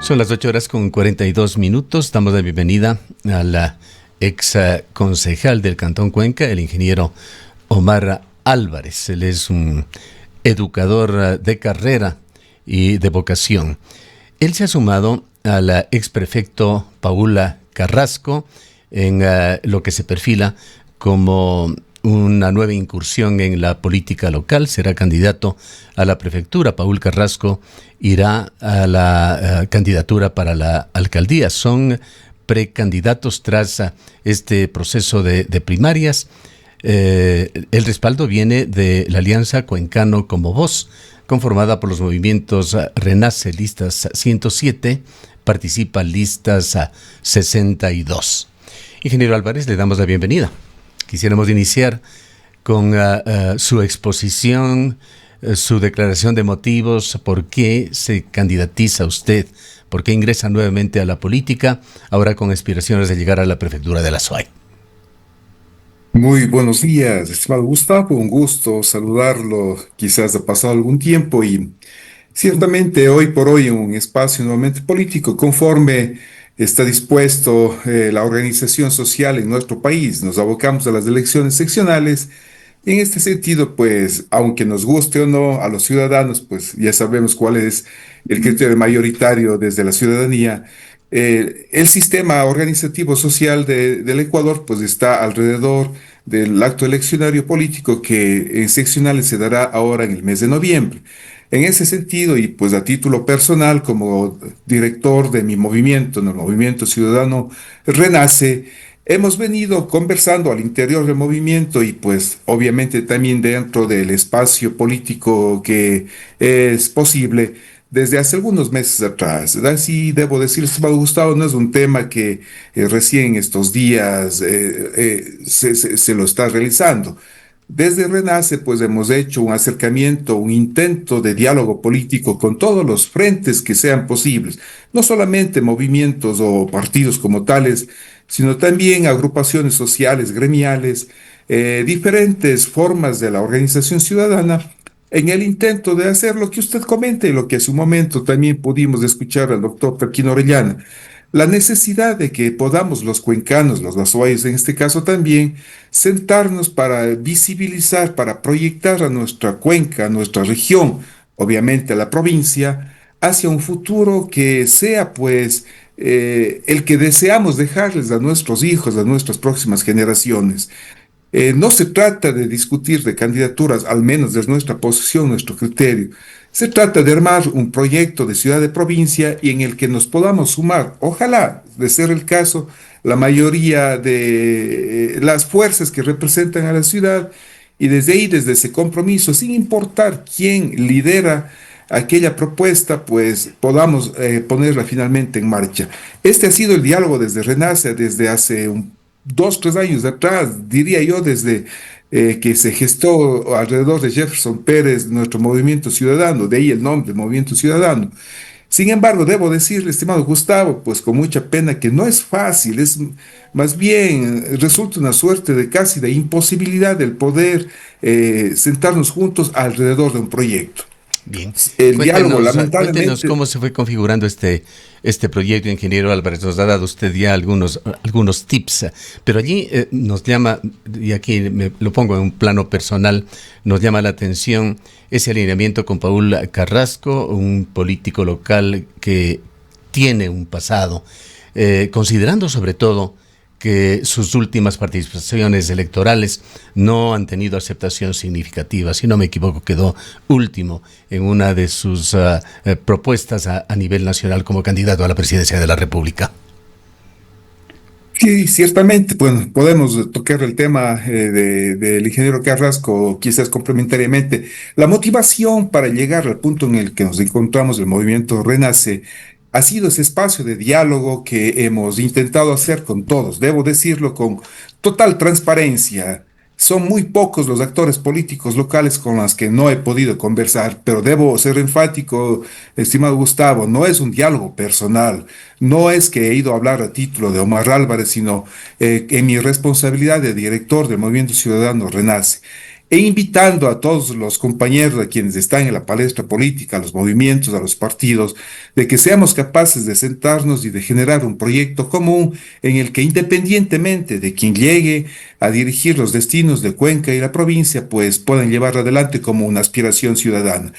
Son las 8:42. Damos la bienvenida a la ex concejal del Cantón Cuenca, el ingeniero Omar Álvarez. Él es un educador de carrera y de vocación. Él se ha sumado a la ex prefecto Paula Carrasco en lo que se perfila como una nueva incursión en la política local. Será candidato a la prefectura. Paul Carrasco irá a la candidatura para la alcaldía. Son precandidatos tras este proceso de primarias. El respaldo viene de la Alianza Cuencano como Voz, conformada por los movimientos Renace Listas 107, Participa Listas 62. Ingeniero Álvarez, le damos la bienvenida. Quisiéramos iniciar con su exposición, su declaración de motivos, por qué se candidatiza usted, por qué ingresa nuevamente a la política, ahora con aspiraciones de llegar a la prefectura de la SUAY. Muy buenos días, estimado Gustavo, un gusto saludarlo, quizás ha pasado algún tiempo y ciertamente hoy por hoy en un espacio nuevamente político conforme está dispuesto la organización social en nuestro país. Nos abocamos a las elecciones seccionales. En este sentido, pues, aunque nos guste o no a los ciudadanos, pues ya sabemos cuál es el criterio mayoritario desde la ciudadanía. El sistema organizativo social del Ecuador, pues, está alrededor del acto eleccionario político que en seccionales se dará ahora en el mes de noviembre. En ese sentido, y pues a título personal, como director de mi movimiento, en el Movimiento Ciudadano Renace, hemos venido conversando al interior del movimiento y pues obviamente también dentro del espacio político que es posible desde hace algunos meses atrás. Así debo decir, estimado Gustavo, no es un tema que recién estos días se lo está realizando. Desde Renace, pues hemos hecho un acercamiento, un intento de diálogo político con todos los frentes que sean posibles, no solamente movimientos o partidos como tales, sino también agrupaciones sociales, gremiales, diferentes formas de la organización ciudadana, en el intento de hacer lo que usted comenta y lo que a su momento también pudimos escuchar al doctor Perquino Orellana. La necesidad de que podamos los cuencanos, los azuayos en este caso también, sentarnos para visibilizar, para proyectar a nuestra cuenca, a nuestra región, obviamente a la provincia, hacia un futuro que sea pues el que deseamos dejarles a nuestros hijos, a nuestras próximas generaciones. No se trata de discutir de candidaturas, al menos desde nuestra posición, nuestro criterio. Se trata de armar un proyecto de ciudad de provincia y en el que nos podamos sumar, ojalá, de ser el caso, la mayoría de las fuerzas que representan a la ciudad y desde ahí, desde ese compromiso, sin importar quién lidera aquella propuesta, pues podamos ponerla finalmente en marcha. Este ha sido el diálogo desde Renace, desde hace 2, 3 años atrás, diría yo, desde que se gestó alrededor de Jefferson Pérez nuestro movimiento ciudadano, de ahí el nombre, Movimiento Ciudadano. Sin embargo, debo decirle, estimado Gustavo, pues con mucha pena que no es fácil, es más bien resulta una suerte de casi de imposibilidad el poder sentarnos juntos alrededor de un proyecto. Bien, El diálogo, cuéntenos lamentablemente. cómo se fue configurando este proyecto, ingeniero Álvarez. Nos ha dado usted ya algunos tips, pero allí nos llama, y aquí lo pongo en un plano personal, nos llama la atención ese alineamiento con Paul Carrasco, un político local que tiene un pasado, considerando sobre todo que sus últimas participaciones electorales no han tenido aceptación significativa. Si no me equivoco, quedó último en una de sus propuestas a nivel nacional como candidato a la presidencia de la República. Sí, ciertamente, bueno, podemos tocar el tema del ingeniero Carrasco, quizás complementariamente. La motivación para llegar al punto en el que nos encontramos, el movimiento Renace, ha sido ese espacio de diálogo que hemos intentado hacer con todos. Debo decirlo con total transparencia. Son muy pocos los actores políticos locales con los que no he podido conversar, pero debo ser enfático, estimado Gustavo, no es un diálogo personal, no es que he ido a hablar a título de Omar Álvarez, sino en mi responsabilidad de director del Movimiento Ciudadano Renace. e invitando a todos los compañeros, a quienes están en la palestra política, a los movimientos, a los partidos, de que seamos capaces de sentarnos y de generar un proyecto común en el que, independientemente de quien llegue a dirigir los destinos de Cuenca y la provincia, pues puedan llevar adelante como una aspiración ciudadana.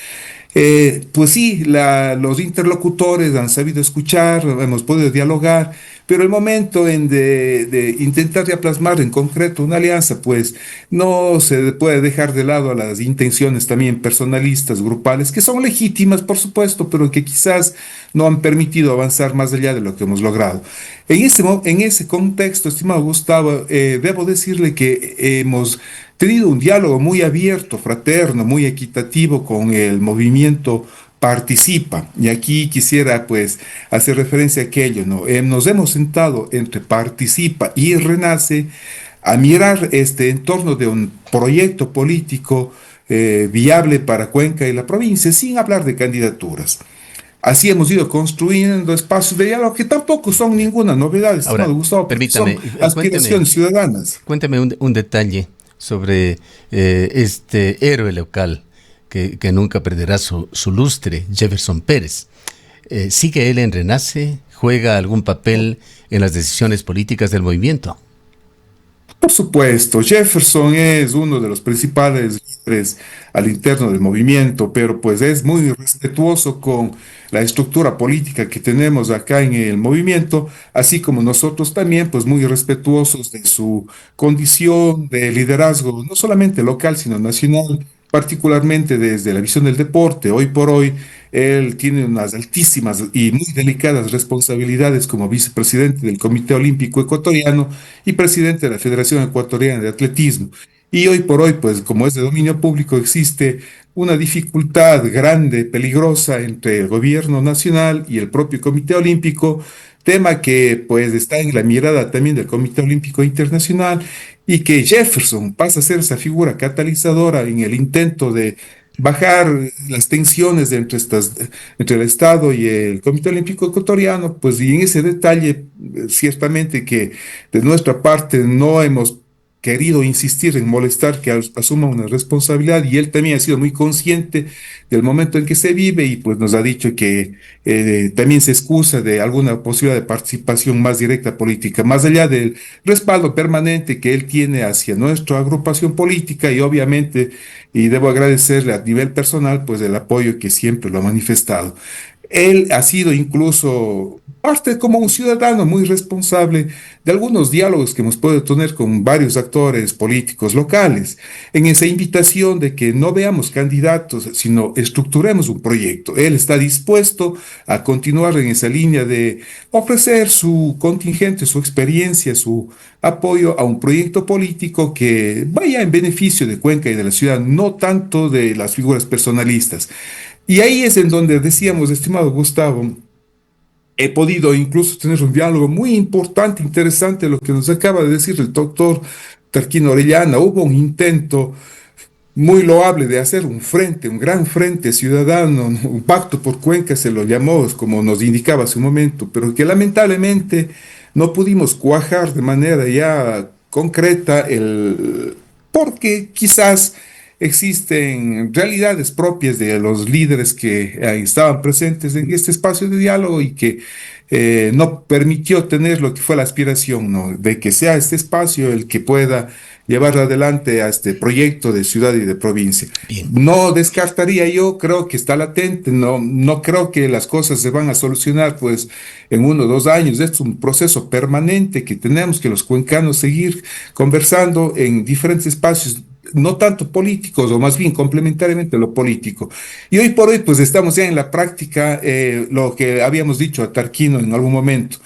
Pues sí, los interlocutores han sabido escuchar, hemos podido dialogar, pero el momento de intentar ya plasmar en concreto una alianza, pues no se puede dejar de lado a las intenciones también personalistas, grupales, que son legítimas, por supuesto, pero que quizás no han permitido avanzar más allá de lo que hemos logrado. En ese contexto, estimado Gustavo, debo decirle que hemos tenido un diálogo muy abierto, fraterno, muy equitativo con el movimiento Participa. Y aquí quisiera pues hacer referencia a aquello, ¿no? Nos hemos sentado entre Participa y Renace a mirar este entorno de un proyecto político viable para Cuenca y la provincia, sin hablar de candidaturas. Así hemos ido construyendo espacios de diálogo que tampoco son ninguna novedad, estimado Ahora, Gustavo, porque permítame, son aspiraciones cuénteme, ciudadanas. cuénteme un detalle sobre este héroe local que nunca perderá su lustre, Jefferson Pérez. ¿Sigue él en Renace? ¿Juega algún papel en las decisiones políticas del movimiento? Por supuesto, Jefferson es uno de los principales líderes al interno del movimiento, pero pues es muy respetuoso con la estructura política que tenemos acá en el movimiento, así como nosotros también, pues muy respetuosos de su condición de liderazgo, no solamente local, sino nacional, particularmente desde la visión del deporte. Hoy por hoy, él tiene unas altísimas y muy delicadas responsabilidades como vicepresidente del Comité Olímpico Ecuatoriano y presidente de la Federación Ecuatoriana de Atletismo. Y hoy por hoy, pues como es de dominio público, existe una dificultad grande, peligrosa entre el gobierno nacional y el propio Comité Olímpico, tema que pues está en la mirada también del Comité Olímpico Internacional y que Jefferson pasa a ser esa figura catalizadora en el intento de bajar las tensiones entre el Estado y el Comité Olímpico Ecuatoriano, pues y en ese detalle, ciertamente que de nuestra parte no hemos querido insistir en molestar que asuma una responsabilidad y él también ha sido muy consciente del momento en que se vive y pues nos ha dicho que también se excusa de alguna posibilidad de participación más directa política, más allá del respaldo permanente que él tiene hacia nuestra agrupación política y obviamente, y debo agradecerle a nivel personal, pues el apoyo que siempre lo ha manifestado. Él ha sido incluso parte como un ciudadano muy responsable de algunos diálogos que hemos podido tener con varios actores políticos locales, en esa invitación de que no veamos candidatos, sino estructuremos un proyecto. Él está dispuesto a continuar en esa línea de ofrecer su contingente, su experiencia, su apoyo a un proyecto político que vaya en beneficio de Cuenca y de la ciudad, no tanto de las figuras personalistas. Y ahí es en donde decíamos, estimado Gustavo, he podido incluso tener un diálogo muy importante, interesante, lo que nos acaba de decir el doctor Tarquino Orellana. Hubo un intento muy loable de hacer un frente, un gran frente ciudadano, un pacto por Cuenca se lo llamó, como nos indicaba hace un momento, pero que lamentablemente no pudimos cuajar de manera ya concreta porque quizás existen realidades propias de los líderes que estaban presentes en este espacio de diálogo y que no permitió tener lo que fue la aspiración, ¿no? De que sea este espacio el que pueda llevar adelante a este proyecto de ciudad y de provincia. Bien. No descartaría yo, creo que está latente, no creo que las cosas se van a solucionar pues en 1 o 2 años. Esto es un proceso permanente que tenemos que los cuencanos seguir conversando en diferentes espacios, no tanto políticos, o más bien complementariamente lo político. Y hoy por hoy, pues estamos ya en la práctica, lo que habíamos dicho a Tarquino en algún momento,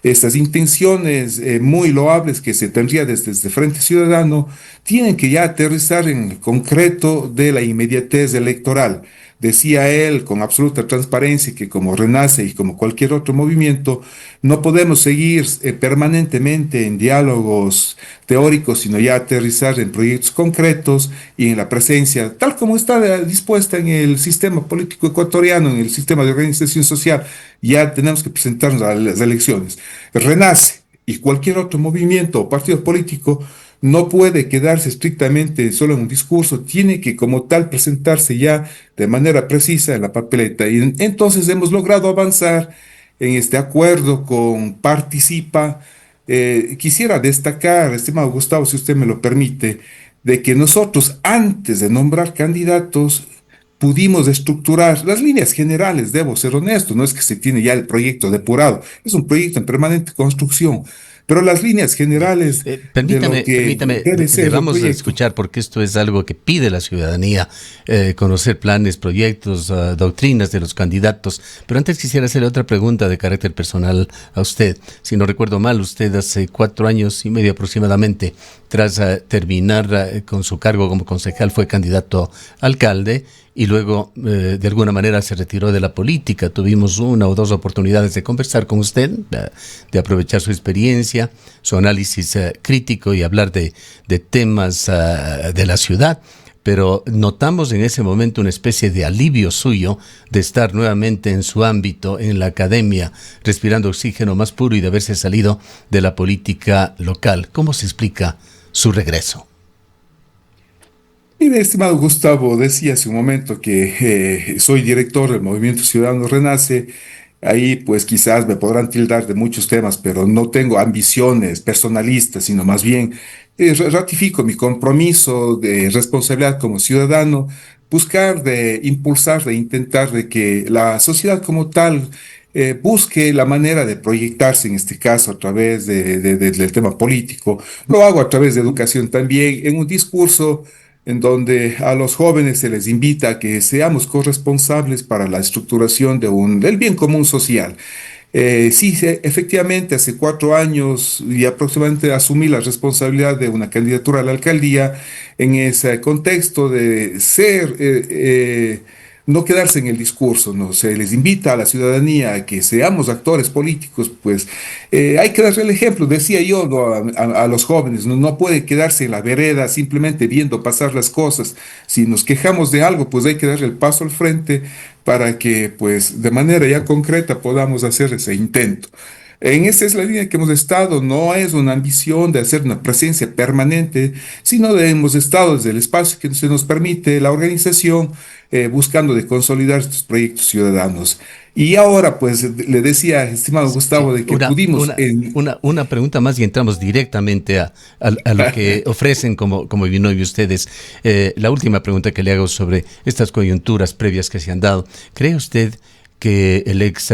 estas intenciones muy loables que se tendría desde Frente Ciudadano, tienen que ya aterrizar en el concreto de la inmediatez electoral. Decía él con absoluta transparencia que como Renace y como cualquier otro movimiento, no podemos seguir permanentemente en diálogos teóricos, sino ya aterrizar en proyectos concretos y en la presencia, tal como está dispuesta en el sistema político ecuatoriano, en el sistema de organización social. Ya tenemos que presentarnos a las elecciones. Renace y cualquier otro movimiento o partido político no puede quedarse estrictamente solo en un discurso, tiene que como tal presentarse ya de manera precisa en la papeleta. Y entonces hemos logrado avanzar en este acuerdo con Participa. Quisiera destacar, estimado Gustavo, si usted me lo permite, de que nosotros antes de nombrar candidatos pudimos estructurar las líneas generales, debo ser honesto, no es que se tiene ya el proyecto depurado, es un proyecto en permanente construcción, pero las líneas Ya. generales de lo que Permítame, debe ser el vamos a proyecto. escuchar porque esto es algo que pide la ciudadanía, conocer planes, proyectos, doctrinas de los candidatos. Pero antes quisiera hacerle otra pregunta de carácter personal a usted. Si no recuerdo mal, usted hace 4 años y medio aproximadamente, tras terminar con su cargo como concejal, fue candidato a alcalde y luego de alguna manera se retiró de la política. Tuvimos una o dos oportunidades de conversar con usted, de aprovechar su experiencia, su análisis crítico y hablar de temas de la ciudad. Pero notamos en ese momento una especie de alivio suyo de estar nuevamente en su ámbito, en la academia, respirando oxígeno más puro y de haberse salido de la política local. ¿Cómo se explica su regreso? Mire, estimado Gustavo, decía hace un momento que soy director del Movimiento Ciudadano Renace. Ahí pues quizás me podrán tildar de muchos temas, pero no tengo ambiciones personalistas, sino más bien ratifico mi compromiso de responsabilidad como ciudadano, buscar de impulsar, de intentar de que la sociedad como tal busque la manera de proyectarse, en este caso a través del tema político. Lo hago a través de educación también, en un discurso en donde a los jóvenes se les invita a que seamos corresponsables para la estructuración del bien común social. Sí, efectivamente, hace 4 años y aproximadamente asumí la responsabilidad de una candidatura a la alcaldía en ese contexto de ser, no quedarse en el discurso, ¿no? Se les invita a la ciudadanía a que seamos actores políticos, pues hay que darle el ejemplo, decía yo, ¿no? A los jóvenes, ¿no? No puede quedarse en la vereda simplemente viendo pasar las cosas. Si nos quejamos de algo, pues hay que darle el paso al frente para que, pues, de manera ya concreta podamos hacer ese intento. En esa es la línea que hemos estado, no es una ambición de hacer una presencia permanente, sino de hemos estado desde el espacio que se nos permite la organización, buscando de consolidar estos proyectos ciudadanos. Y ahora, pues, le decía, estimado Sí, Gustavo, de que pudimos en... una pregunta más y entramos directamente a lo que ofrecen como binomio ustedes. La última pregunta que le hago sobre estas coyunturas previas que se han dado. ¿Cree usted que el ex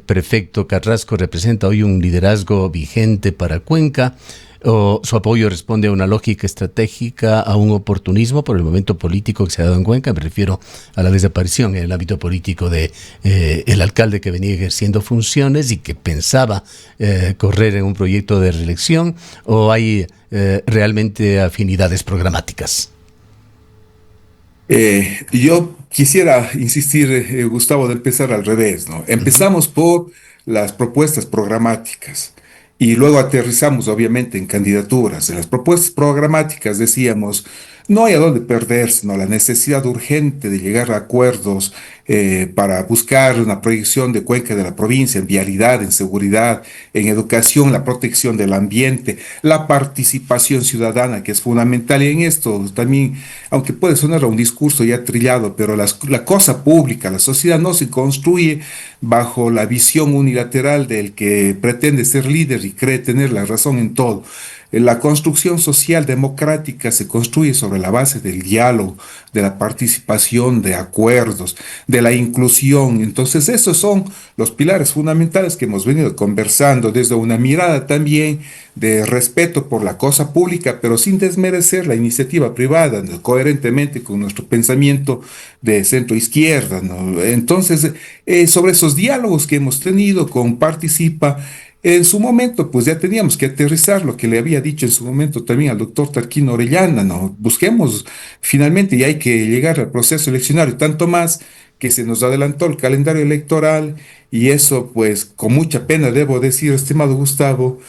prefecto Carrasco representa hoy un liderazgo vigente para Cuenca? ¿O su apoyo responde a una lógica estratégica, a un oportunismo por el momento político que se ha dado en Cuenca? Me refiero a la desaparición en el ámbito político de el alcalde que venía ejerciendo funciones y que pensaba correr en un proyecto de reelección. ¿O hay realmente afinidades programáticas? Yo quisiera insistir, Gustavo, de empezar al revés, ¿no? Ujú. Empezamos por las propuestas programáticas y luego aterrizamos, obviamente, en candidaturas. En las propuestas programáticas decíamos, no hay a dónde perderse, ¿no? La necesidad urgente de llegar a acuerdos para buscar una proyección de Cuenca de la provincia en vialidad, en seguridad, en educación, la protección del ambiente, la participación ciudadana, que es fundamental. Y en esto también, aunque puede sonar a un discurso ya trillado, pero la cosa pública, la sociedad no se construye bajo la visión unilateral del que pretende ser líder y cree tener la razón en todo. La construcción social democrática se construye sobre la base del diálogo, de la participación, de acuerdos, de la inclusión. Entonces, esos son los pilares fundamentales que hemos venido conversando desde una mirada también de respeto por la cosa pública, pero sin desmerecer la iniciativa privada, ¿no? Coherentemente con nuestro pensamiento de centro izquierda, ¿no? Entonces, sobre esos diálogos que hemos tenido con Participa, en su momento, pues ya teníamos que aterrizar lo que le había dicho en su momento también al doctor Tarquino Orellana, ¿no? Busquemos finalmente, y hay que llegar al proceso eleccionario, tanto más que se nos adelantó el calendario electoral, y eso, pues, con mucha pena debo decir, estimado Gustavo,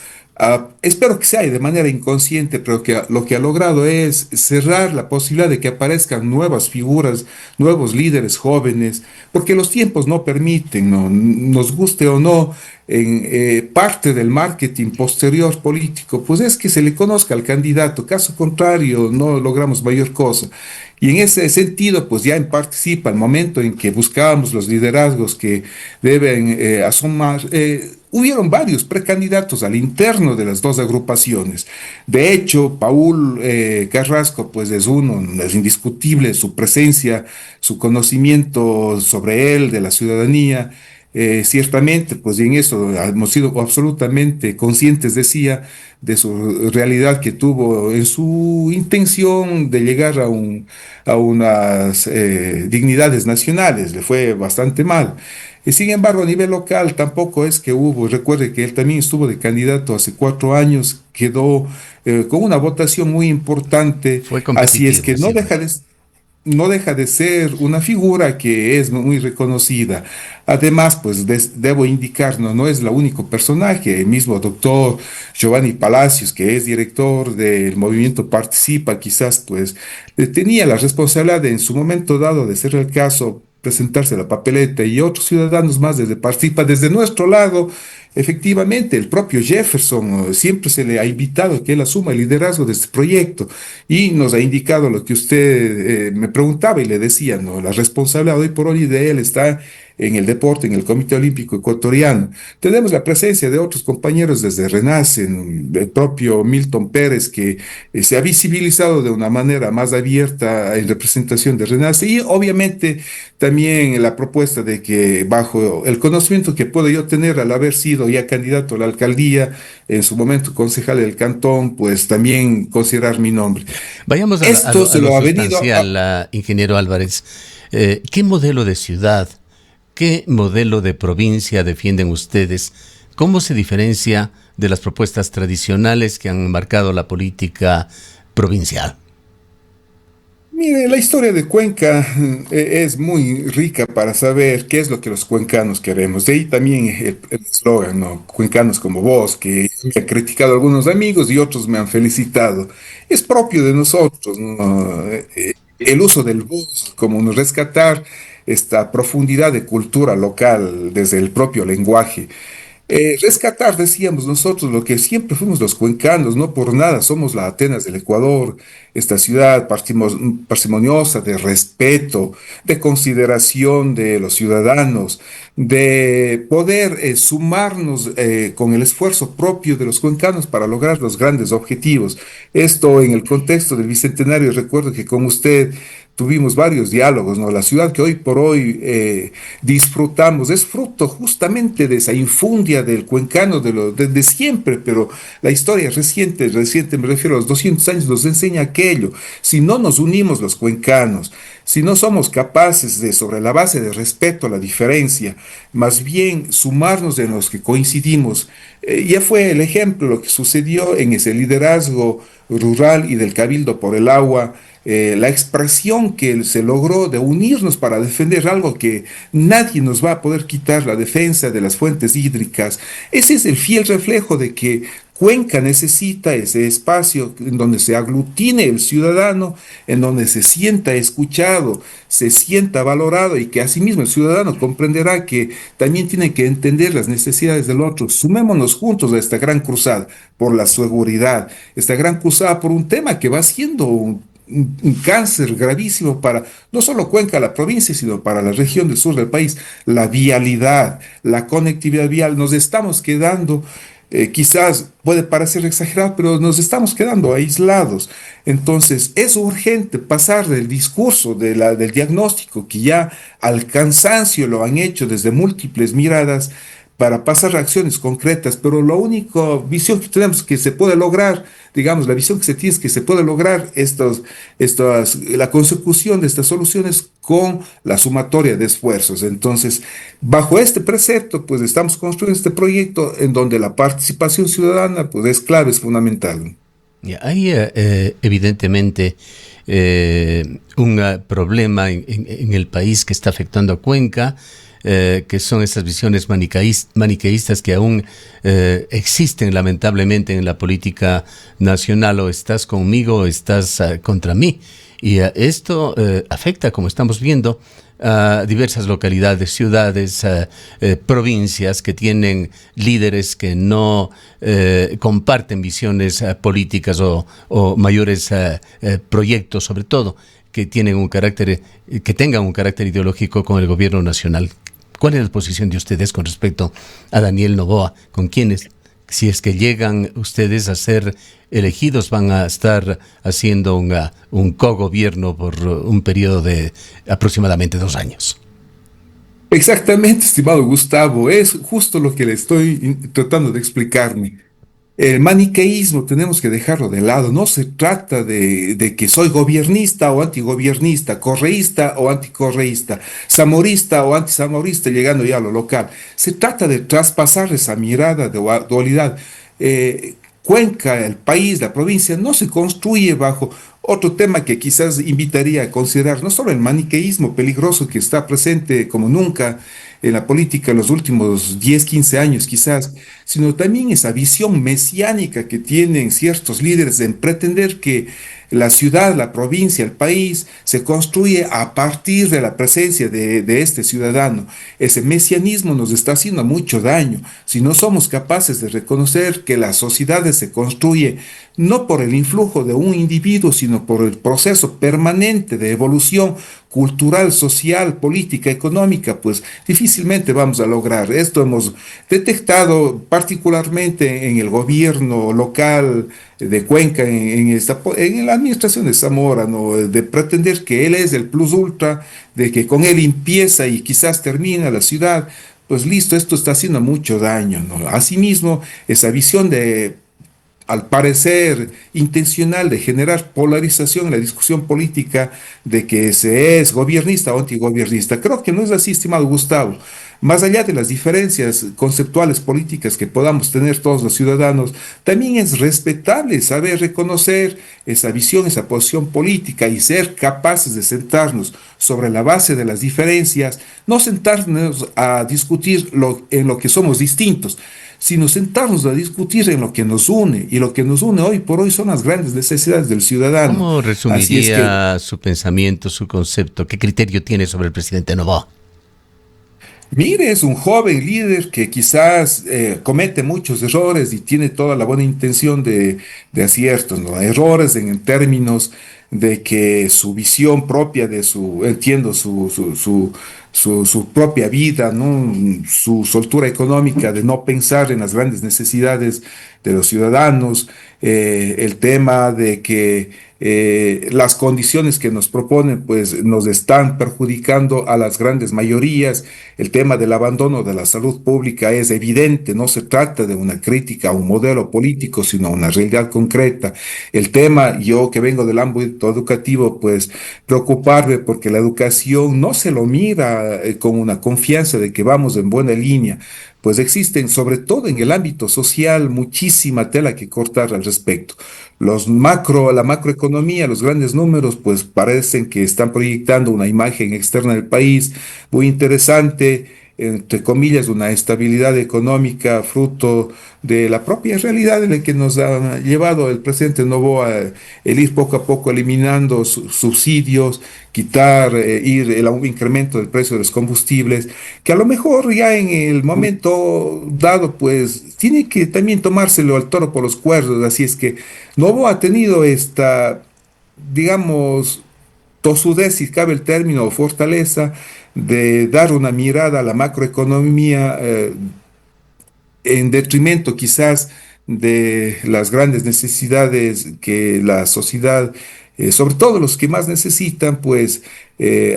Espero que sea de manera inconsciente, pero que lo que ha logrado es cerrar la posibilidad de que aparezcan nuevas figuras, nuevos líderes jóvenes, porque los tiempos no permiten, ¿no? Nos guste o no, parte del marketing posterior político, pues es que se le conozca al candidato, caso contrario, no logramos mayor cosa. Y en ese sentido, pues ya en participa el momento en que buscábamos los liderazgos que deben asomar. Hubieron varios precandidatos al interno de las dos agrupaciones. De hecho, Paul Carrasco, pues es uno, es indiscutible su presencia, su conocimiento sobre él, de la ciudadanía. Ciertamente, pues y en eso hemos sido absolutamente conscientes, decía, de su realidad que tuvo en su intención de llegar a unas dignidades nacionales. Le fue bastante mal. Y sin embargo, a nivel local tampoco es que hubo, recuerde que él también estuvo de candidato hace 4 años, quedó con una votación muy importante, Fue así es que competitivo, sí. no deja de ser una figura que es muy reconocida. Además, pues debo indicar, no es el único personaje, el mismo doctor Giovanni Palacios, que es director del movimiento Participa, quizás pues tenía la responsabilidad de, en su momento dado, de ser el caso, presentarse la papeleta, y otros ciudadanos más desde Participa. Desde nuestro lado, efectivamente, el propio Jefferson siempre se le ha invitado a que él asuma el liderazgo de este proyecto, y nos ha indicado lo que usted me preguntaba y le decía, ¿no? La responsabilidad hoy por hoy de él está en el deporte, en el Comité Olímpico Ecuatoriano. Tenemos la presencia de otros compañeros desde Renace, el propio Milton Pérez, que se ha visibilizado de una manera más abierta en representación de Renace, y obviamente también la propuesta de que, bajo el conocimiento que puedo yo tener al haber sido ya candidato a la alcaldía, en su momento concejal del cantón, pues también considerar mi nombre. Vayamos Esto a se lo lo ha venido sustancial, ingeniero Álvarez. ¿Qué modelo de ciudad, qué modelo de provincia defienden ustedes? ¿Cómo se diferencia de las propuestas tradicionales que han marcado la política provincial? Mire, la historia de Cuenca es muy rica para saber qué es lo que los cuencanos queremos. De ahí también el eslogan, ¿no? Cuencanos como vos, que me han criticado algunos amigos y otros me han felicitado. Es propio de nosotros, ¿no? El uso del vos, como nos rescatar esta profundidad de cultura local desde el propio lenguaje. Rescatar, decíamos nosotros, lo que siempre fuimos los cuencanos, no por nada somos la Atenas del Ecuador, esta ciudad parsimoniosa de respeto, de consideración de los ciudadanos, de poder sumarnos con el esfuerzo propio de los cuencanos para lograr los grandes objetivos. Esto en el contexto del Bicentenario, recuerdo que con usted tuvimos varios diálogos, ¿no? La ciudad que hoy por hoy disfrutamos es fruto justamente de esa infundia del cuencano de siempre, pero la historia reciente, me refiero a los 200 años, nos enseña aquello. Si no nos unimos los cuencanos, si no somos capaces de, sobre la base de respeto a la diferencia, más bien sumarnos en los que coincidimos, ya fue el ejemplo lo que sucedió en ese liderazgo rural y del Cabildo por el Agua, la expresión que se logró de unirnos para defender algo que nadie nos va a poder quitar, la defensa de las fuentes hídricas. Ese es el fiel reflejo de que Cuenca necesita ese espacio en donde se aglutine el ciudadano, en donde se sienta escuchado, se sienta valorado, y que asimismo el ciudadano comprenderá que también tiene que entender las necesidades del otro. Sumémonos juntos a esta gran cruzada por la seguridad, esta gran cruzada por un tema que va siendo un cáncer gravísimo para no solo Cuenca, la provincia, sino para la región del sur del país. La vialidad, la conectividad vial, nos estamos quedando, quizás puede parecer exagerado, pero nos estamos quedando aislados. Entonces, es urgente pasar del discurso, del diagnóstico, que ya al cansancio lo han hecho desde múltiples miradas, para pasar a acciones concretas, pero la única visión que tenemos que se puede lograr, digamos, la visión que se tiene es que se puede lograr la consecución de estas soluciones con la sumatoria de esfuerzos. Entonces, bajo este precepto, pues estamos construyendo este proyecto en donde la participación ciudadana, pues es clave, es fundamental. Ya, hay evidentemente un problema en el país que está afectando a Cuenca, que son esas visiones maniqueístas que aún existen lamentablemente en la política nacional, o estás conmigo o estás contra mí. Y esto afecta, como estamos viendo, a diversas localidades, ciudades, provincias que tienen líderes que no comparten visiones políticas o mayores proyectos, sobre todo, que tienen un carácter, que tengan un carácter ideológico con el gobierno nacional. ¿Cuál es la posición de ustedes con respecto a Daniel Noboa? ¿Con quiénes, si es que llegan ustedes a ser elegidos, van a estar haciendo un cogobierno por un periodo de aproximadamente 2 años? Exactamente, estimado Gustavo, es justo lo que le estoy tratando de explicarme. El maniqueísmo tenemos que dejarlo de lado. No se trata de que soy gobernista o antigobiernista, correísta o anticorreísta, zamorista o antisamorista, llegando ya a lo local. Se trata de traspasar esa mirada de dualidad. Cuenca, el país, la provincia, no se construye bajo otro tema que quizás invitaría a considerar, no solo el maniqueísmo peligroso que está presente como nunca en la política en los últimos 10 15 años quizás, sino también esa visión mesiánica que tienen ciertos líderes en pretender que la ciudad, la provincia, el país se construye a partir de la presencia de este ciudadano. Ese mesianismo nos está haciendo mucho daño si no somos capaces de reconocer que la sociedad se construye no por el influjo de un individuo, sino por el proceso permanente de evolución cultural, social, política, económica, pues difícilmente vamos a lograr. Esto hemos detectado particularmente en el gobierno local de Cuenca, en la administración de Zamora, ¿no? De pretender que él es el plus ultra, de que con él empieza y quizás termina la ciudad. Pues listo, esto está haciendo mucho daño, ¿no? Asimismo, esa visión de, al parecer, intencional de generar polarización en la discusión política de que se es gobernista o antigobiernista. Creo que no es así, estimado Gustavo. Más allá de las diferencias conceptuales políticas que podamos tener todos los ciudadanos, también es respetable saber reconocer esa visión, esa posición política y ser capaces de sentarnos sobre la base de las diferencias, no sentarnos a discutir en lo que somos distintos, sino sentarnos a discutir en lo que nos une, y lo que nos une hoy por hoy son las grandes necesidades del ciudadano. ¿Cómo Así es que, resumiría su pensamiento, su concepto? ¿Qué criterio tiene sobre el presidente Noboa? mire, es un joven líder que quizás comete muchos errores y tiene toda la buena intención de aciertos, ¿no? Errores en términos de que su visión propia de su, entiendo, su propia vida, ¿no? Su soltura económica de no pensar en las grandes necesidades de los ciudadanos, el tema de que las condiciones que nos proponen pues nos están perjudicando a las grandes mayorías. El tema del abandono de la salud pública es evidente, no se trata de una crítica a un modelo político, sino una realidad concreta. El tema, yo que vengo del ámbito educativo, pues preocuparme porque la educación no se lo mira con una confianza de que vamos en buena línea, pues existen, sobre todo en el ámbito social, muchísima tela que cortar al respecto. La macroeconomía, los grandes números, pues parecen que están proyectando una imagen externa del país muy interesante, entre comillas, una estabilidad económica fruto de la propia realidad en la que nos ha llevado el presidente Noboa, el ir poco a poco eliminando subsidios, quitar, ir un incremento del precio de los combustibles, que a lo mejor ya en el momento dado, pues tiene que también tomárselo al toro por los cuernos. Así es que Noboa ha tenido esta, digamos, tosudez, si cabe el término, o fortaleza de dar una mirada a la macroeconomía en detrimento quizás de las grandes necesidades que la sociedad, sobre todo los que más necesitan, pues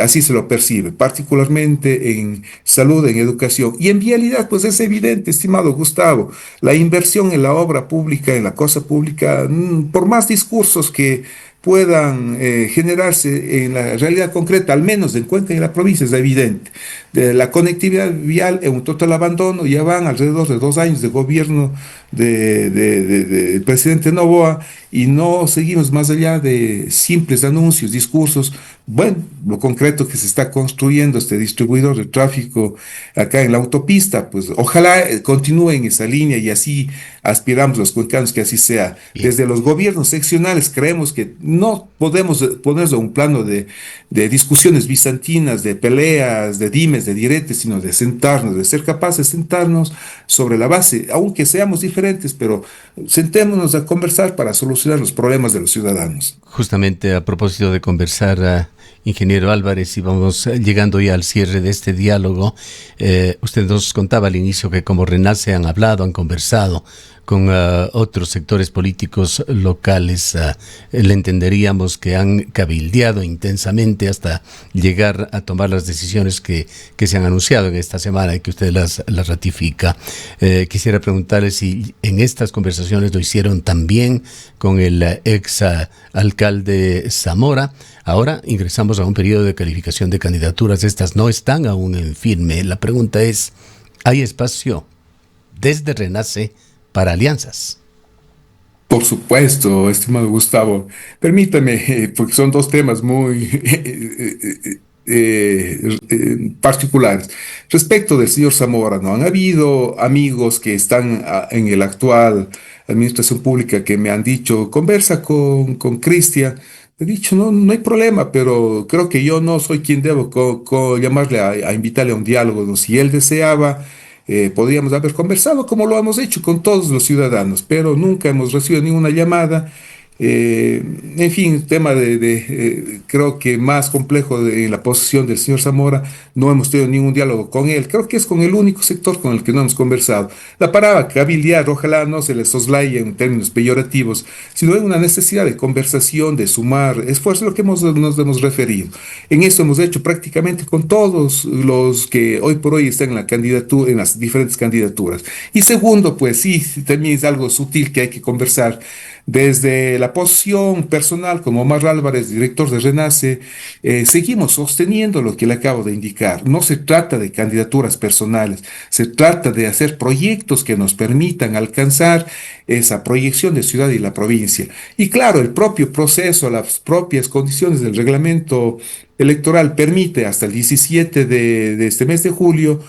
así se lo percibe, particularmente en salud, en educación y en vialidad, pues es evidente, estimado Gustavo, la inversión en la obra pública, en la cosa pública, por más discursos que puedan generarse en la realidad concreta, al menos en Cuenca y en la provincia, es evidente. De la conectividad vial en un total abandono, ya van alrededor de 2 años de gobierno del presidente Noboa y no seguimos más allá de simples anuncios, discursos, bueno, lo concreto que se está construyendo este distribuidor de tráfico acá en la autopista, pues ojalá continúe en esa línea y así aspiramos los cuencanos que así sea. Bien. Desde los gobiernos seccionales creemos que no podemos ponernos a un plano de discusiones bizantinas, de peleas, de dimes, de diretes, sino de sentarnos, de ser capaces de sentarnos sobre la base, aunque seamos diferentes, pero sentémonos a conversar para solucionar los problemas de los ciudadanos. Justamente a propósito de conversar, ingeniero Álvarez, y vamos llegando ya al cierre de este diálogo, usted nos contaba al inicio que como Renace han hablado, han conversado con otros sectores políticos locales. Le entenderíamos que han cabildeado intensamente hasta llegar a tomar las decisiones que se han anunciado en esta semana y que usted las ratifica. Quisiera preguntarle si en estas conversaciones lo hicieron también con el ex alcalde Zamora. Ahora ingresamos a un periodo de calificación de candidaturas. Estas no están aún en firme. La pregunta es, ¿hay espacio desde Renace para alianzas? Por supuesto, estimado Gustavo. Permítame, porque son dos temas muy particulares. Respecto del señor Zamora, ¿no? Han habido amigos que están en el actual administración pública que me han dicho, conversa con Cristian. He dicho, no, no hay problema, pero creo que yo no soy quien debo llamarle a invitarle a un diálogo, ¿no? Si él deseaba podríamos haber conversado como lo hemos hecho con todos los ciudadanos, pero nunca hemos recibido ninguna llamada. En fin, tema creo que más complejo en la posición del señor Zamora, no hemos tenido ningún diálogo con él, creo que es con el único sector con el que no hemos conversado. La palabra cabildear, ojalá no se le soslaye en términos peyorativos, sino en una necesidad de conversación, de sumar esfuerzo, lo que nos hemos referido. En eso hemos hecho prácticamente con todos los que hoy por hoy están en la candidatura, en las diferentes candidaturas. Y segundo, pues sí, también es algo sutil que hay que conversar. Desde la posición personal como Omar Álvarez, director de Renace, seguimos sosteniendo lo que le acabo de indicar. No se trata de candidaturas personales, se trata de hacer proyectos que nos permitan alcanzar esa proyección de ciudad y la provincia. Y claro, el propio proceso, las propias condiciones del reglamento electoral permite hasta el 17 de este mes de julio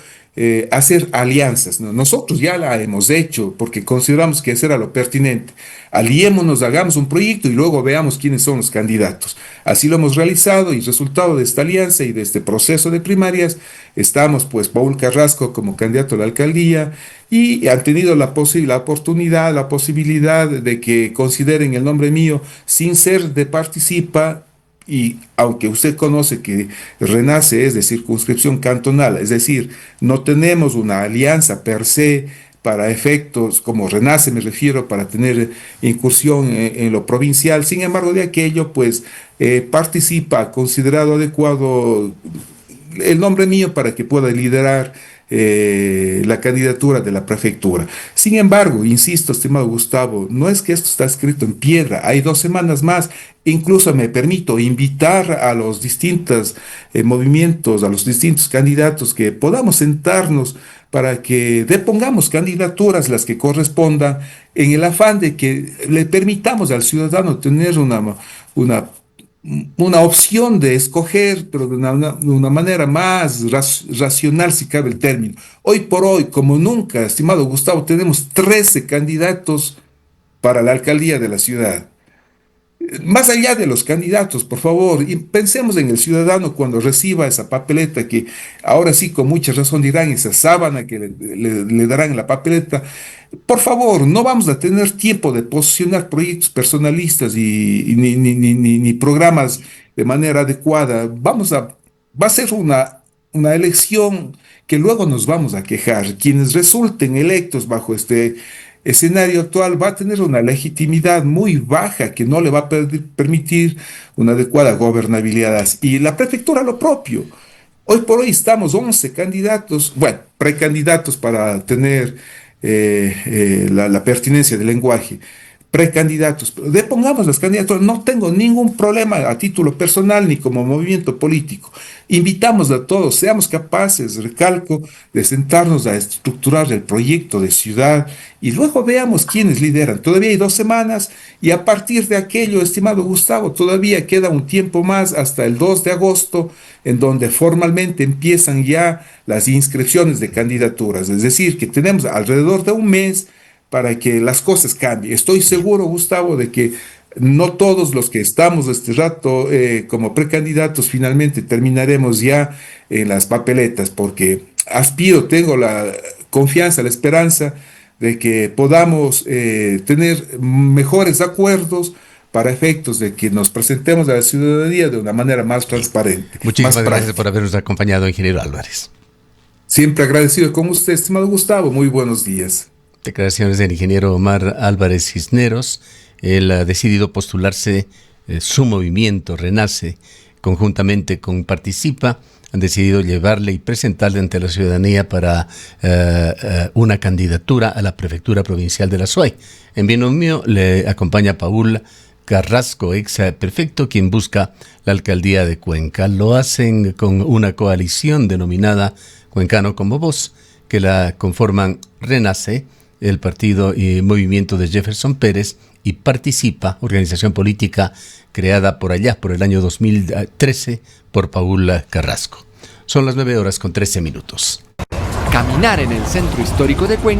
hacer alianzas, ¿no? Nosotros ya la hemos hecho porque consideramos que eso era lo pertinente. Aliémonos, hagamos un proyecto y luego veamos quiénes son los candidatos. Así lo hemos realizado y resultado de esta alianza y de este proceso de primarias, estamos pues Paul Carrasco como candidato a la alcaldía y han tenido la oportunidad, la posibilidad de que consideren el nombre mío sin ser de participa. Y aunque usted conoce que Renace es de circunscripción cantonal, es decir, no tenemos una alianza per se para efectos como Renace, me refiero, para tener incursión en lo provincial. Sin embargo, de aquello, pues participa, considerado adecuado el nombre mío para que pueda liderar la candidatura de la prefectura. Sin embargo, insisto, estimado Gustavo, no es que esto está escrito en piedra, hay 2 semanas más. Incluso me permito invitar a los distintos movimientos, a los distintos candidatos que podamos sentarnos para que depongamos candidaturas las que correspondan en el afán de que le permitamos al ciudadano tener una una opción de escoger, pero de una manera más racional, si cabe el término. Hoy por hoy, como nunca, estimado Gustavo, tenemos 13 candidatos para la alcaldía de la ciudad. Más allá de los candidatos, por favor, y pensemos en el ciudadano cuando reciba esa papeleta que ahora sí con mucha razón dirán, esa sábana que le darán en la papeleta. Por favor, no vamos a tener tiempo de posicionar proyectos personalistas y ni programas de manera adecuada. Va a ser una elección que luego nos vamos a quejar. Quienes resulten electos bajo este escenario actual va a tener una legitimidad muy baja que no le va a permitir una adecuada gobernabilidad. Y la prefectura lo propio. Hoy por hoy estamos 11 candidatos, bueno, precandidatos para tener la pertinencia del lenguaje. precandidatos. Depongamos las candidaturas, no tengo ningún problema a título personal ni como movimiento político. Invitamos a todos, seamos capaces, recalco, de sentarnos a estructurar el proyecto de ciudad y luego veamos quiénes lideran. Todavía hay 2 semanas y a partir de aquello, estimado Gustavo, todavía queda un tiempo más hasta el 2 de agosto, en donde formalmente empiezan ya las inscripciones de candidaturas. Es decir, que tenemos alrededor de un mes para que las cosas cambien. Estoy seguro, Gustavo, de que no todos los que estamos este rato como precandidatos finalmente terminaremos ya en las papeletas, porque aspiro, tengo la confianza, la esperanza de que podamos tener mejores acuerdos para efectos de que nos presentemos a la ciudadanía de una manera más transparente, más Muchísimas gracias por práctica. habernos acompañado, ingeniero Álvarez. Siempre agradecido con usted, estimado Gustavo. Muy buenos días. Declaraciones del ingeniero Omar Álvarez Cisneros. Él ha decidido postularse, su movimiento Renace, conjuntamente con Participa, han decidido llevarle y presentarle ante la ciudadanía para una candidatura a la prefectura provincial de la SUAY. En binomio le acompaña Paul Carrasco, ex prefecto, quien busca la alcaldía de Cuenca. Lo hacen con una coalición denominada Cuencano como Voz, que la conforman Renace, el partido y movimiento de Jefferson Pérez, y Participa, organización política creada por allá, por el año 2013, por Paul Carrasco. Son las 9:13 minutos. Caminar en el centro histórico de Cuenca